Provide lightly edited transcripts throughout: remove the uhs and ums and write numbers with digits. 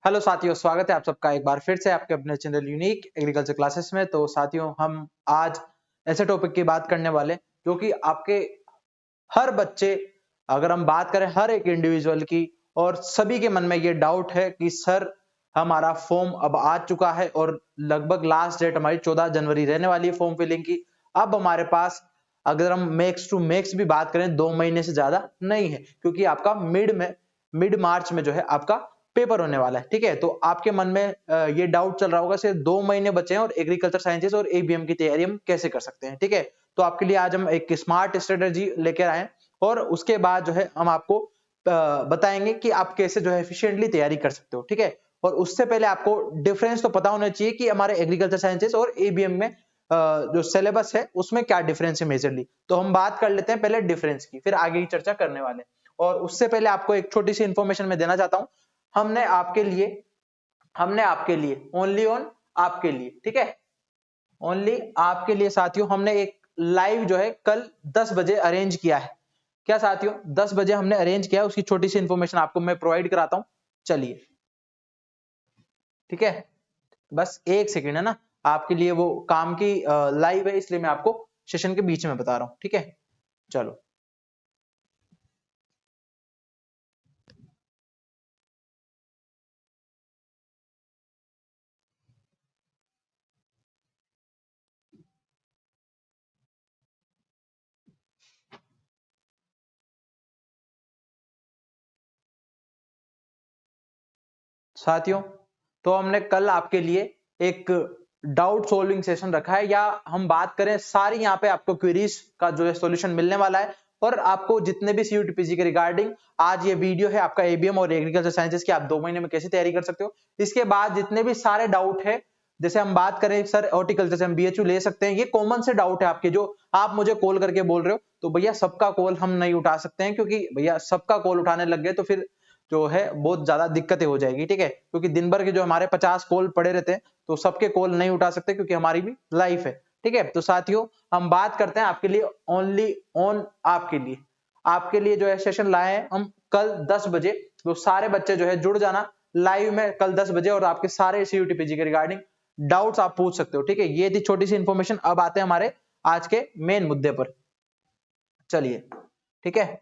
Hello साथियों, स्वागत है आप सबका एक बार फिर से आपके अपने चैनल यूनिक एग्रीकल्चर क्लासेस में। तो साथियों, हम आज ऐसे टॉपिक की बात करने वाले जो कि आपके हर बच्चे, अगर हम बात करें हर एक इंडिविजुअल की, और सभी के मन में ये डाउट है कि सर हमारा फॉर्म अब आ चुका है और लगभग लास्ट डेट हमारी 14 जनवरी रहने वाली है फॉर्म फिलिंग की। अब हमारे पास, अगर हम मैक्स टू मैक्स भी बात करें, 2 महीने से ज्यादा नहीं है, क्योंकि आपका मिड मार्च में जो है आपका पेपर होने वाला है। ठीक है, तो आपके मन में ये डाउट चल रहा होगा सिर्फ 2 महीने बचे हैं और एग्रीकल्चर साइंसेज और एबीएम की तैयारी हम कैसे कर सकते हैं। ठीक है, तो आपके लिए आज हम एक स्मार्ट स्ट्रेटेजी लेकर आए और उसके बाद जो है हम आपको बताएंगे कि आप कैसे जो है एफिशिएंटली तैयारी कर सकते हो। ठीक है, और उससे पहले आपको डिफरेंस तो पता होना चाहिए कि हमारे एग्रीकल्चर साइंसेज और एबीएम में जो सिलेबस है उसमें क्या डिफरेंस है मेजरली। तो हम बात कर लेते हैं पहले डिफरेंस की, फिर आगे की चर्चा करने वाले हैं। और उससे पहले आपको एक छोटी सी इंफॉर्मेशन मैं देना चाहता हूं। हमने आपके लिए ओनली ऑन आपके लिए, ठीक है, ओनली आपके लिए साथियों, हमने एक लाइव जो है कल 10 बजे अरेंज किया है। क्या साथियों, 10 बजे हमने अरेंज किया है, उसकी छोटी सी इंफॉर्मेशन आपको मैं प्रोवाइड कराता हूं। चलिए, ठीक है, बस एक सेकेंड है ना, आपके लिए वो काम की लाइव है, इसलिए मैं आपको सेशन के बीच में बता रहा हूं। ठीक है, चलो। साथियों, तो हमने कल आपके लिए एक डाउट सॉल्विंग सेशन रखा है, या हम बात करें सारी यहाँ पे आपको क्वेरीज का जो है सॉल्यूशन मिलने वाला है। और आपको जितने भी सीयूटीपीजी के रिगार्डिंग आज ये वीडियो है आपका एबीएम और एग्रीकल्चर साइंसेज की, आप 2 महीने में कैसे तैयारी कर सकते हो। इसके बाद जितने भी सारे डाउट है, जैसे हम बात करें सर हॉर्टिकल्चर से हम बीएचयू ले सकते हैं, ये कॉमन से डाउट है आपके, जो आप मुझे कॉल करके बोल रहे हो। तो भैया सबका कॉल हम नहीं उठा सकते हैं, क्योंकि भैया सबका कॉल उठाने लग गए तो फिर जो है बहुत ज्यादा दिक्कतें हो जाएगी। ठीक है, क्योंकि दिन भर के जो हमारे 50 कॉल पड़े रहते हैं, तो सबके कॉल नहीं उठा सकते, क्योंकि हमारी भी लाइफ है। ठीक है, तो साथियों हम बात करते हैं आपके लिए ओनली ऑन आपके लिए जो है सेशन लाए हैं हम कल 10 बजे। तो सारे बच्चे जो है जुड़ जाना लाइव में कल 10 बजे, और आपके सारे सीयूटीपीजी के रिगार्डिंग डाउट्स आप पूछ सकते हो। ठीक है, ये थी छोटी सी इंफॉर्मेशन। अब आते हैं हमारे आज के मेन मुद्दे पर। चलिए, ठीक है,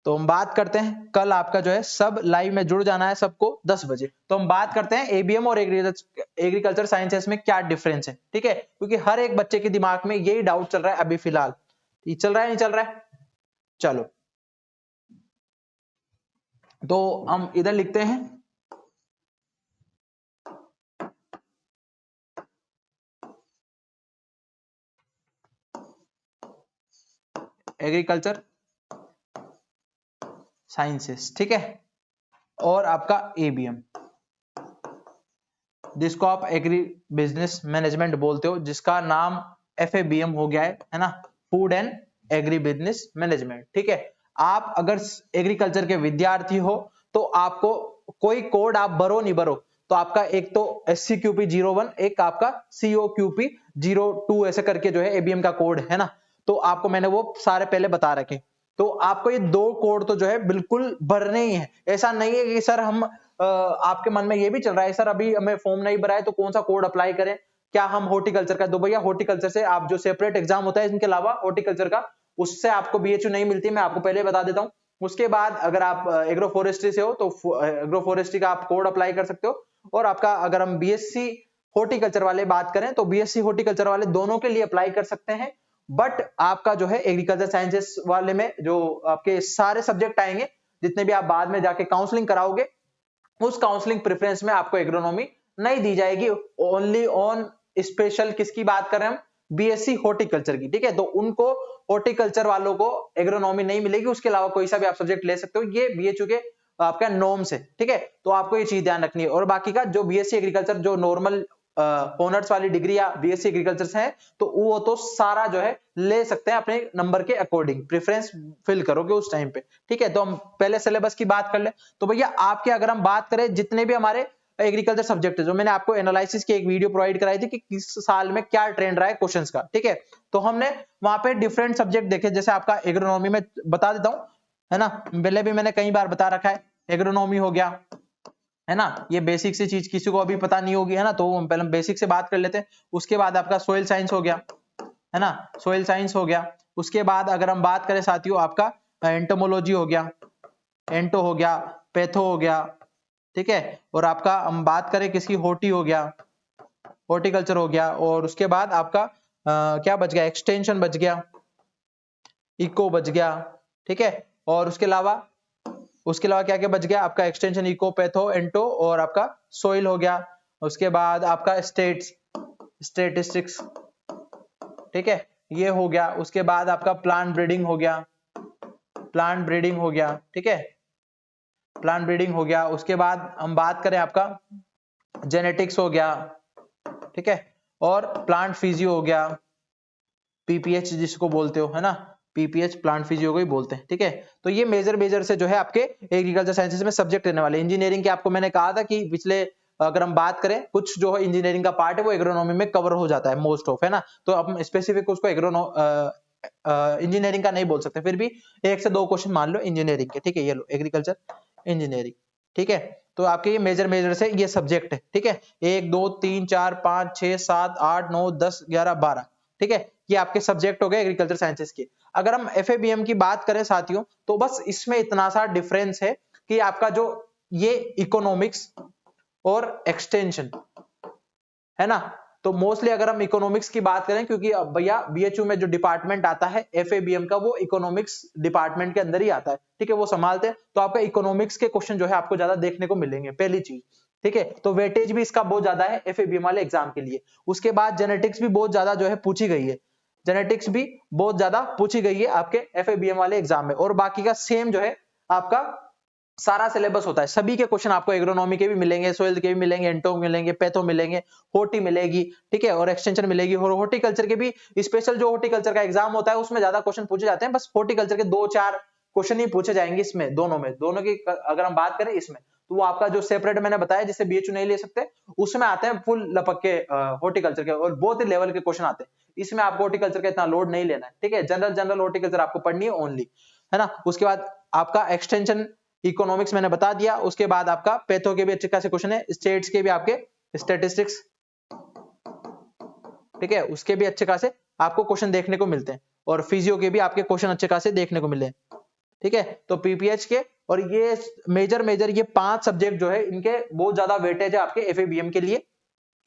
तो हम बात करते हैं, कल आपका जो है सब लाइव में जुड़ जाना है सबको 10 बजे। तो हम बात करते हैं एबीएम और एग्रीकल्चर साइंसेस में क्या डिफरेंस है। ठीक है, क्योंकि हर एक बच्चे के दिमाग में यही डाउट चल रहा है अभी फिलहाल। ये चल रहा है नहीं चल रहा है? चलो, तो हम इधर लिखते हैं एग्रीकल्चर साइंसेस, ठीक है, और आपका एबीएम, जिसको आप एग्री बिजनेस मैनेजमेंट बोलते हो, जिसका नाम एफएबीएम हो गया है ना, food and agri business management. ठीक है, आप अगर एग्रीकल्चर के विद्यार्थी हो तो आपको कोई कोड आप भरो नहीं भरो, तो आपका एक तो SCQP 01, एक आपका COQP 02 ऐसे करके जो है एबीएम का कोड है ना। तो आपको मैंने वो सारे पहले बता रखे। तो आपको ये 2 कोड तो जो है बिल्कुल भरने ही है। ऐसा नहीं है कि सर हम आपके मन में ये भी चल रहा है सर अभी हमें फॉर्म नहीं भरा है तो कौन सा कोड अप्लाई करें, क्या हम हॉर्टिकल्चर का दो? भैया हॉर्टिकल्चर से आप जो सेपरेट एग्जाम होता है इनके अलावा हॉर्टिकल्चर का, उससे आपको बीएचयू नहीं मिलती, मैं आपको पहले बता देता हूं। उसके बाद अगर आप एग्रो फॉरेस्ट्री से हो तो एग्रो फॉरेस्ट्री का आप कोड अप्लाई कर सकते हो। और आपका अगर हम बीएससी हॉर्टिकल्चर वाले बात करें तो बीएससी हॉर्टिकल्चर वाले दोनों के लिए अप्लाई कर सकते हैं। बट आपका जो है एग्रीकल्चर साइंसेस वाले में जो आपके सारे सब्जेक्ट आएंगे, जितने भी आप बाद में जाके काउंसलिंग कराओगे, उस काउंसलिंग प्रेफरेंस में आपको एग्रोनॉमी नहीं दी जाएगी। ओनली ऑन स्पेशल किसकी बात कर रहे हैं हम? बीएससी हॉर्टिकल्चर की। ठीक है, तो उनको हॉर्टिकल्चर वालों को एग्रोनॉमी नहीं मिलेगी, उसके अलावा कोई सा भी आप सब्जेक्ट ले सकते हो, ये बीएचयू के आपका नॉर्म्स है। ठीक है, तो आपको ये चीज ध्यान रखनी है। और बाकी का जो बीएससी एग्रीकल्चर जो नॉर्मल ऑनर्स वाली डिग्री या बीएससी एग्रीकल्चर है, तो वो तो सारा जो है ले सकते हैं अपने नंबर के अकॉर्डिंग, प्रेफरेंस फिल करोगे उस टाइम पे। ठीक है, तो हम पहले सिलेबस की बात कर ले। तो भैया आपके अगर हम बात करें जितने भी हमारे एग्रीकल्चर सब्जेक्ट है, जो मैंने आपको एनालिसिस की एक वीडियो प्रोवाइड कराई थी कि किस साल में क्या ट्रेंड रहा है क्वेश्चंस का। ठीक है, तो हमने वहां पे डिफरेंट सब्जेक्ट देखे, जैसे आपका एग्रोनॉमी में बता देता हूं, है ना, पहले भी मैंने कई बार बता रखा है। एग्रोनॉमी हो गया, है ना। ये बेसिक सी चीज किसी को अभी पता नहीं होगी, है ना, तो हम पहले बेसिक से बात कर लेते हैं। उसके बाद आपका सोइल साइंस हो गया, है ना, सोइल साइंस हो गया। उसके बाद अगर हम बात करें साथियों, आपका एंटोमोलॉजी हो गया, एंटो हो गया, पैथो हो गया, ठीक है। और आपका हम बात करें किसकी, होर्टी हो गया, हॉर्टिकल्चर हो गया। और उसके बाद आपका क्या बच गया, एक्सटेंशन बच गया, इको बच गया, ठीक है। और उसके अलावा क्या क्या बच गया आपका, एक्सटेंशन, इको, पैथो, एंटो, और आपका सोइल हो गया। उसके बाद आपका स्टेटिस्टिक्स, ठीक है, ये हो गया। उसके बाद आपका प्लांट ब्रीडिंग हो गया, प्लांट ब्रीडिंग हो गया, ठीक है, प्लांट ब्रीडिंग हो गया। उसके बाद हम बात करें आपका जेनेटिक्स हो गया, ठीक है, और प्लांट फिजियो हो गया, पीपीएच जिसको बोलते हो, है ना, पीपीएच प्लांट फिजियो को ही बोलते हैं, ठीक है। तो ये मेजर से जो है आपके एग्रीकल्चर साइंसेज में सब्जेक्ट रहने वाले। इंजीनियरिंग के आपको मैंने कहा था कि पिछले अगर हम बात करें, कुछ जो है इंजीनियरिंग का पार्ट है वो एग्रोनॉमी में कवर हो जाता है मोस्ट ऑफ, है ना। तो अब स्पेसिफिक उसको इंजीनियरिंग का नहीं बोल सकते, फिर भी 1 से 2 क्वेश्चन मान लो इंजीनियरिंग के, ठीक है। ये लो एग्रीकल्चर इंजीनियरिंग, ठीक है। तो आपके ये मेजर से ये सब्जेक्ट है, ठीक है। 1 2 3 4 5 6 7 8 9 10 11 12, ठीक है। ये आपके सब्जेक्ट हो गए एग्रीकल्चर साइंसेज के। अगर हम एफएबीएम की बात करें साथियों, तो बस इसमें इतना सा डिफरेंस है कि आपका जो ये इकोनॉमिक्स और एक्सटेंशन, है ना। तो मोस्टली अगर हम इकोनॉमिक्स की बात करें, क्योंकि भैया बीएचयू में जो डिपार्टमेंट आता है एफएबीएम का, वो इकोनॉमिक्स डिपार्टमेंट के अंदर ही आता है, ठीक है, वो संभालते हैं। तो आपका इकोनॉमिक्स के क्वेश्चन जो है आपको ज्यादा देखने को मिलेंगे, पहली चीज, ठीक है। तो वेटेज भी इसका बहुत ज्यादा है एफएबीएम वाले एग्जाम के लिए। उसके बाद जेनेटिक्स भी बहुत ज्यादा जो है पूछी गई है, जेनेटिक्स भी बहुत ज्यादा पूछी गई है आपके एफएबीएम वाले एग्जाम में। और बाकी का सेम जो है आपका सारा सिलेबस होता है। सभी के क्वेश्चन आपको एग्रोनॉमी के भी मिलेंगे, सोइल के भी मिलेंगे, एंटो मिलेंगे, पैथो मिलेंगे, होर्टी मिलेगी, ठीक है, और एक्सटेंशन मिलेगी। और हॉर्टिकल्चर के भी स्पेशल जो हॉर्टिकल्चर का एग्जाम होता है उसमें ज्यादा क्वेश्चन पूछे जाते हैं। बस हॉर्टिकल्चर के 2-4 क्वेश्चन ही पूछे जाएंगे इसमें, दोनों की अगर हम बात करें इसमें, तो वो आपका जो सेपरेट मैंने बताया जिसे बीएचयू नहीं ले सकते, उसमें आते हैं फुल लपक के हॉर्टिकल्चर के, और बहुत ही लेवल के क्वेश्चन आते हैं। इसमें आपको हॉर्टिकल्चर का इतना लोड नहीं लेना है, ठीक है। जनरल हॉर्टिकल्चर आपको पढ़नी है ओनली, है ना। उसके बाद आपका एक्सटेंशन इकोनॉमिक्स मैंने बता दिया। उसके बाद आपका पैथो के भी अच्छे खासे क्वेश्चन है, स्टेट्स के भी आपके स्टैटिस्टिक्स, ठीक है, उसके भी अच्छे खासे आपको क्वेश्चन देखने को मिलते हैं। और फिजियो के भी आपके क्वेश्चन अच्छे खासे देखने को मिले, ठीक है। तो पीपीएच के और ये मेजर ये 5 सब्जेक्ट जो है इनके बहुत ज्यादा वेटेज है आपके एफएबीएम के लिए।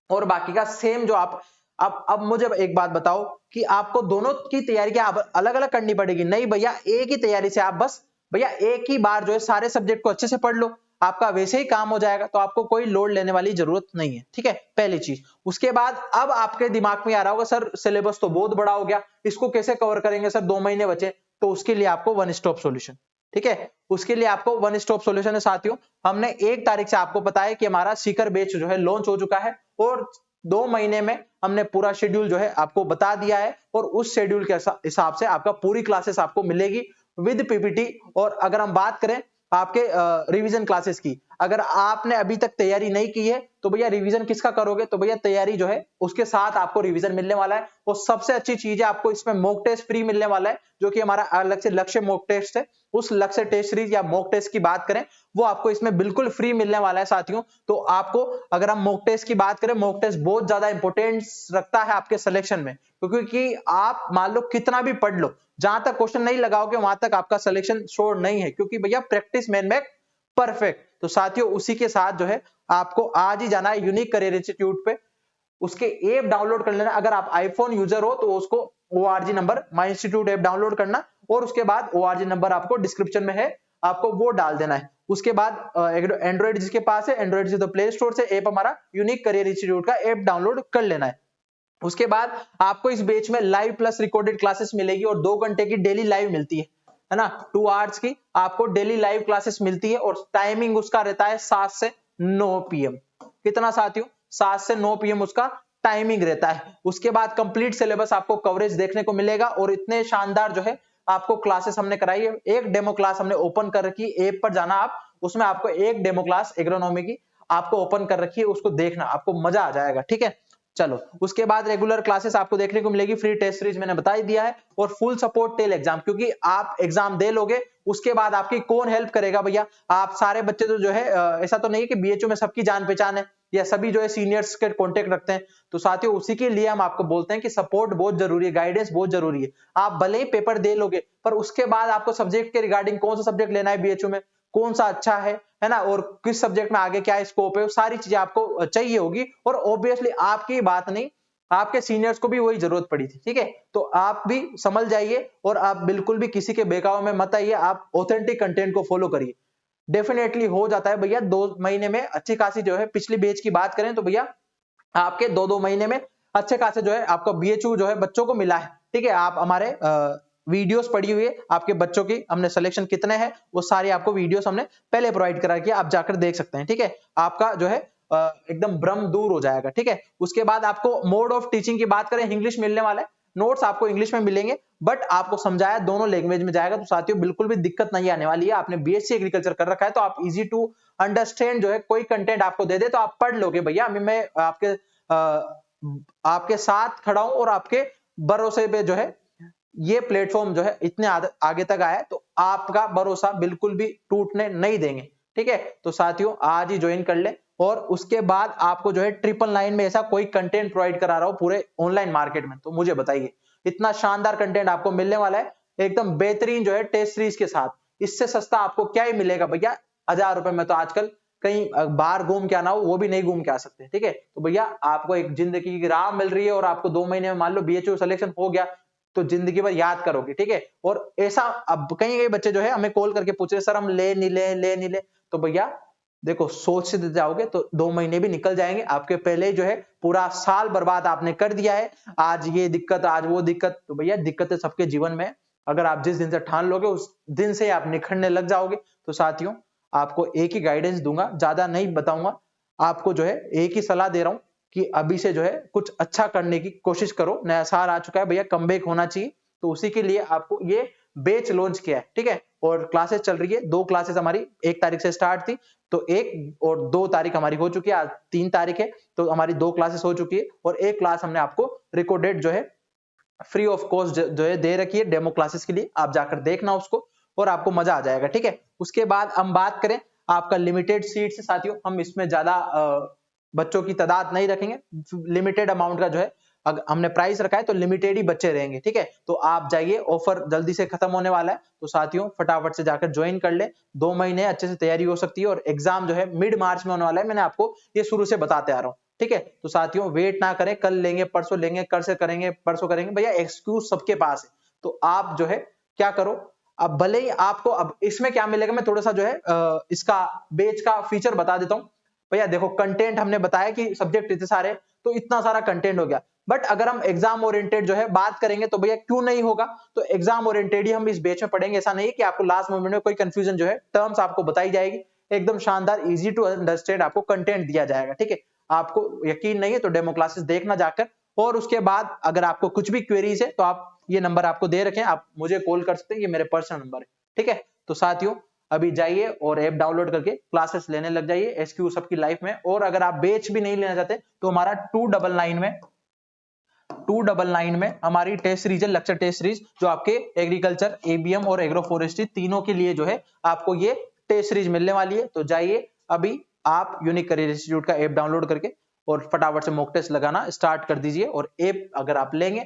और बाकी का सेम जो आप अब मुझे एक बात बताओ कि आपको दोनों की तैयारी क्या अलग अलग करनी पड़ेगी? नहीं भैया, एक ही तैयारी से आप बस भैया एक ही बार जो है सारे सब्जेक्ट को अच्छे से पढ़ लो, आपका वैसे ही काम हो जाएगा। तो आपको कोई लोड लेने वाली जरूरत नहीं है, ठीक है, पहली चीज। उसके बाद अब आपके दिमाग में आ रहा होगा सर सिलेबस तो बहुत बड़ा हो गया, इसको कैसे कवर करेंगे सर, 2 महीने बचे। तो उसके लिए आपको वन स्टॉप सॉल्यूशन, ठीक है, उसके लिए आपको वन स्टॉप सॉल्यूशन है साथियों। हमने 1 तारीख से आपको पता है कि हमारा सीकर बैच जो है लॉन्च हो चुका है, और 2 महीने में हमने पूरा शेड्यूल जो है आपको बता दिया है। और उस शेड्यूल के हिसाब से आपका पूरी क्लासेस आपको मिलेगी विद पीपीटी। और अगर हम बात करें आपके रिवीजन क्लासेस की, अगर आपने अभी तक तैयारी नहीं की है तो भैया रिवीजन किसका करोगे? तो भैया तैयारी जो है उसके साथ आपको रिवीजन मिलने वाला है। और सबसे अच्छी चीज है आपको इसमें मॉक टेस्ट फ्री मिलने वाला है, जो कि हमारा अलग से लक्ष्य मॉक टेस्ट है। उस लक्ष्य टेस्ट सीरीज या मॉक टेस्ट की बात करें, वो आपको इसमें बिल्कुल फ्री मिलने वाला है साथियों। तो आपको अगर हम मॉक टेस्ट की बात करें, मॉक टेस्ट बहुत ज्यादा इंपॉर्टेंस रखता है आपके सिलेक्शन में, क्योंकि आप मान लो कितना भी पढ़ लो, जहां तक क्वेश्चन नहीं लगाओगे वहां तक आपका सिलेक्शन श्योर नहीं है, क्योंकि भैया प्रैक्टिस मेक परफेक्ट। तो साथियों उसी के साथ जो है आपको आज ही जाना है यूनिक करियर इंस्टीट्यूट पे, उसके ऐप डाउनलोड कर लेना। अगर आप आईफोन यूजर हो तो उसको ओआरजी नंबर माई इंस्टीट्यूट ऐप डाउनलोड करना, और उसके बाद ओआरजी नंबर आपको डिस्क्रिप्शन में है, आपको वो डाल देना है। उसके बाद एंड्रॉइड जिसके पास है, एंड्रॉइड से तो प्ले स्टोर से ऐप हमारा यूनिक करियर इंस्टीट्यूट का ऐप डाउनलोड कर लेना है। उसके बाद आपको इस बैच में लाइव प्लस रिकॉर्डेड क्लासेस मिलेगी, और 2 घंटे की डेली लाइव मिलती है ना, 2 आवर्स की आपको डेली लाइव क्लासेस मिलती है। और टाइमिंग उसका रहता है 7 से 9 पीएम। कितना साथियों? 7 से 9 पीएम उसका टाइमिंग रहता है। उसके बाद कंप्लीट सिलेबस आपको कवरेज देखने को मिलेगा, और इतने शानदार जो है आपको क्लासेस हमने कराई है। एक डेमो क्लास हमने ओपन कर रखी है, ऐप पर जाना आप, उसमें आपको एक डेमो क्लास एग्रोनॉमी की आपको ओपन कर रखी है, उसको देखना, आपको मजा आ जाएगा, ठीक है। चलो उसके बाद रेगुलर क्लासेस आपको देखने को मिलेगी, फ्री टेस्ट सीरीज मैंने बता ही दिया है, और फुल सपोर्ट टेल एग्जाम, क्योंकि आप एग्जाम दे लोगे उसके बाद आपकी कौन हेल्प करेगा भैया? आप सारे बच्चे तो जो है ऐसा तो नहीं है कि बीएचयू में सबकी जान पहचान है या सभी जो है सीनियर्स के कांटेक्ट रखते हैं। तो साथियों उसी के लिए हम आपको बोलते हैं कि सपोर्ट बहुत जरूरी है, गाइडेंस बहुत जरूरी है। आप भले ही पेपर दे लोगे पर उसके बाद आपको सब्जेक्ट के रिगार्डिंग कौन सा सब्जेक्ट लेना है बीएचयू में, कौन सा अच्छा है ना, और किस सब्जेक्ट में आगे क्या स्कोप है, वो सारी चीजें आपको चाहिए होगी। और ऑब्वियसली आपकी बात नहीं, आपके सीनियर्स को भी वही जरूरत पड़ी थी, ठीक है। तो आप भी संभल जाइए और आप बिल्कुल भी किसी के बहकावे में मत आइए, आप ऑथेंटिक कंटेंट को फॉलो करिए। डेफिनेटली हो जाता है भैया 2 महीने में अच्छी खासी जो है। पिछली बैच की बात करें तो भैया आपके 2-2 महीने में अच्छे खासे जो है आपका बीएचयू जो है बच्चों को मिला है, ठीक है। आप हमारे वीडियोस पड़ी हुई है आपके बच्चों की, हमने सिलेक्शन कितने हैं वो सारी आपको वीडियोस हमने पहले प्रोवाइड करा रखी है, आप जाकर देख सकते हैं, ठीक है। आपका जो है एकदम भ्रम दूर हो जाएगा, ठीक है। उसके बाद आपको मोड ऑफ टीचिंग की बात करें, इंग्लिश मिलने वाला है, नोट्स आपको इंग्लिश में मिलेंगे बट आपको समझाया दोनों लैंग्वेज में जाएगा। तो साथियों बिल्कुल भी दिक्कत नहीं आने वाली है। आपने बीएससी एग्रीकल्चर कर रखा है तो आप इजी टू अंडरस्टैंड जो है कोई कंटेंट आपको दे दे तो आप पढ़ लोगे भैया। अभी मैं आपके साथ खड़ा हूं और आपके भरोसे पे जो है ये प्लेटफॉर्म जो है इतने आगे तक आया है, तो आपका भरोसा बिल्कुल भी टूटने नहीं देंगे, ठीक है। तो साथियों आज ही ज्वाइन कर ले और उसके बाद आपको जो है 999 में ऐसा कोई कंटेंट प्रोवाइड करा रहा हो पूरे ऑनलाइन मार्केट में, तो मुझे बताइए। इतना शानदार कंटेंट आपको मिलने वाला है एकदम बेहतरीन जो है टेस्ट सीरीज के साथ। इससे सस्ता आपको क्या ही मिलेगा भैया, 1000 रुपए में तो आजकल कहीं बाहर घूम के आना हो वो भी नहीं घूम के आ सकते, ठीक है। तो भैया आपको एक जिंदगी की राह मिल रही है और आपको 2 महीने में मान लो बीएचयू सिलेक्शन हो गया तो जिंदगी भर याद करोगे, ठीक है। और ऐसा अब कई कई बच्चे जो है हमें कॉल करके पूछ रहे सर हम ले नहीं ले, तो भैया देखो सोच से जाओगे तो 2 महीने भी निकल जाएंगे आपके, पहले जो है पूरा साल बर्बाद आपने कर दिया है। आज ये दिक्कत आज वो दिक्कत, तो भैया दिक्कतें सबके जीवन में, अगर आप जिस दिन से ठान लोगे उस दिन से आप निखरने लग जाओगे। तो साथियों आपको एक ही गाइडेंस दूंगा, ज्यादा नहीं बताऊंगा, आपको जो है एक ही सलाह दे रहा हूं कि अभी से जो है कुछ अच्छा करने की कोशिश करो। नया साल आ चुका है भैया, कमबैक होना चाहिए, तो उसी के लिए आपको ये बैच लॉन्च किया है, ठीक है। और क्लासेस चल रही है, 2 क्लासेस हमारी 1 तारीख से स्टार्ट थी तो 1 और 2 तारीख हमारी हो चुकी है, आज 3 तारीख है तो हमारी 2 क्लासेस हो चुकी है और 1 क्लास हमने आपको रिकॉर्डेड जो है फ्री ऑफ कॉस्ट जो है दे रखी है डेमो क्लासेस के लिए, आप जाकर देखना उसको और आपको मजा आ जाएगा, ठीक है। उसके बाद हम बात करें आपका लिमिटेड सीट्स है साथियों, हम इसमें ज्यादा बच्चों की तादाद नहीं रखेंगे, लिमिटेड अमाउंट का जो है अगर हमने प्राइस रखा है तो लिमिटेड ही बच्चे रहेंगे, ठीक है। तो आप जाइए, ऑफर जल्दी से खत्म होने वाला है, तो साथियों फटाफट से जाकर ज्वाइन कर ले। 2 महीने अच्छे से तैयारी हो सकती है और एग्जाम जो है मिड मार्च में होने वाला है, मैंने आपको ये शुरू से बताते आ रहा हूँ, ठीक है। तो साथियों वेट ना करें, कल लेंगे परसों लेंगे, कल से करेंगे परसों करेंगे, भैया एक्सक्यूज सबके पास है। तो आप जो है क्या करो, अब भले ही आपको अब इसमें क्या मिलेगा, मैं थोड़ा सा जो है इसका बेच का फीचर बता देता हूँ। भैया देखो कंटेंट हमने बताया कि सब्जेक्ट इतने सारे, तो इतना सारा कंटेंट हो गया, बट अगर हम एग्जाम ओरिएंटेड जो है बात करेंगे तो भैया क्यों नहीं होगा, तो एग्जाम ओरिएंटेड ही हम इस बैच में पढ़ेंगे। ऐसा नहीं कि आपको लास्ट मोमेंट में कोई कंफ्यूजन जो है, टर्म्स आपको बताई जाएगी, एकदम शानदार इजी टू अंडरस्टैंड आपको कंटेंट दिया जाएगा, ठीक है। आपको यकीन नहीं है तो डेमो क्लासेस देखना जाकर, और उसके बाद अगर आपको कुछ भी क्वेरीज है तो आप ये नंबर आपको दे रखें, आप मुझे कॉल कर सकते हैं, ये मेरे पर्सनल नंबर है, ठीक है। तो साथियों अभी जाइए और ऐप डाउनलोड करके क्लासेस लेने लग जाइए एसक्यू सबकी लाइफ में। और अगर आप बैच भी नहीं लेना चाहते तो हमारा 299 में हमारी टेस्ट सीरीज है, लेक्चर टेस्ट सीरीज, जो आपके एग्रीकल्चर, एबीएम और एग्रो फॉरेस्ट्री तीनों के लिए जो है आपको ये टेस्ट सीरीज मिलने वाली है। तो जाइए अभी आप यूनिक करियर इंस्टीट्यूट का ऐप डाउनलोड करके और फटाफट से मॉक टेस्ट लगाना स्टार्ट कर दीजिए। और ऐप अगर आप लेंगे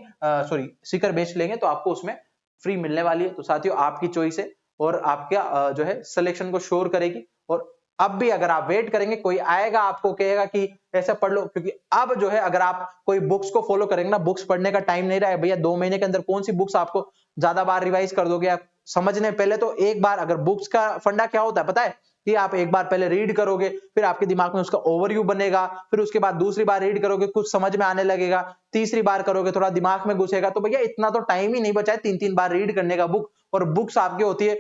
सीकर बैच लेंगे तो आपको उसमें फ्री मिलने वाली है। तो साथियों आपकी चॉइस है और आपका जो है सिलेक्शन को श्योर करेगी। और अब भी अगर आप वेट करेंगे, कोई आएगा आपको कहेगा कि ऐसा पढ़ लो, क्योंकि अब जो है अगर आप कोई बुक्स को फॉलो करेंगे ना, बुक्स पढ़ने का टाइम नहीं रहा है भैया। 2 महीने के अंदर कौन सी बुक्स आपको ज्यादा बार रिवाइज कर दोगे आप समझने, पहले तो एक बार, अगर बुक्स का फंडा क्या होता है पता है, कि आप एक बार पहले रीड करोगे, फिर आपके दिमाग में उसका ओवरव्यू बनेगा, फिर उसके बाद दूसरी बार रीड करोगे कुछ समझ में आने लगेगा, तीसरी बार करोगे थोड़ा दिमाग में घुसेगा। तो भैया इतना तो टाइम ही नहीं बचा है 3-3 बार रीड करने का बुक, और बुक्स आपकी होती है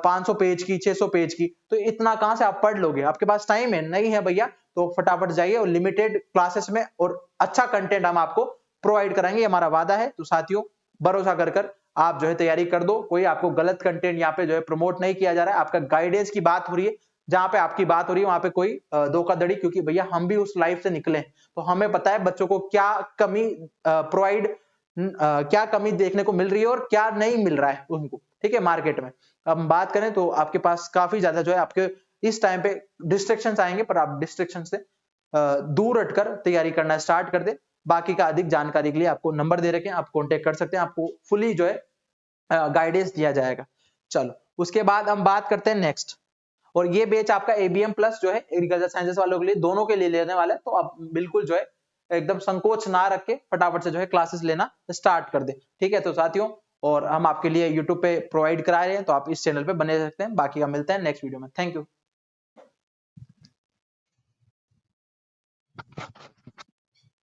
500 पेज की, 600 पेज की, तो इतना कहां से आप पढ़ लोगे, आपके पास टाइम है नहीं है भैया। तो फटाफट जाइए और लिमिटेड क्लासेस में और अच्छा कंटेंट हम आपको प्रोवाइड कराएंगे, हमारा वादा है। तो साथियों भरोसा कर आप जो है तैयारी कर दो, कोई आपको गलत कंटेंट यहाँ पे जो है प्रमोट नहीं किया जा रहा है, आपका गाइडेंस की बात हो रही है, जहां पे आपकी बात हो रही है वहां पे कोई धोखाधड़ी, क्योंकि भैया हम भी उस लाइफ से निकले हैं, तो हमें पता है बच्चों को क्या कमी प्रोवाइड क्या कमी देखने को मिल रही है और क्या नहीं मिल रहा है उनको, ठीक है, मार्केट में। अब हम बात करें तो आपके पास काफी ज्यादा जो है आपके इस टाइम पे डिस्ट्रैक्शंस आएंगे, पर आप डिस्ट्रैक्शन से दूर हटकर तैयारी करना स्टार्ट कर दे। बाकी का अधिक जानकारी के लिए आपको नंबर दे रखे हैं, आप कांटेक्ट कर सकते हैं, आपको फुली जो है गाइडेंस दिया जाएगा। चलो उसके बाद हम बात करते हैं नेक्स्ट, और ये बैच आपका एबीएम प्लस जो है एग्रीकल्चर साइंसेस वालों के लिए, दोनों के लिए लेने वाला है। तो आप बिल्कुल जो है एकदम संकोच ना रख के फटाफट से जो है क्लासेस लेना स्टार्ट कर दे। ठीक है तो साथियों, और हम आपके लिए यूट्यूब पे प्रोवाइड करा रहे हैं, तो आप इस चैनल पे बने रह सकते हैं। बाकी का मिलते हैं नेक्स्ट वीडियो में। Thank you.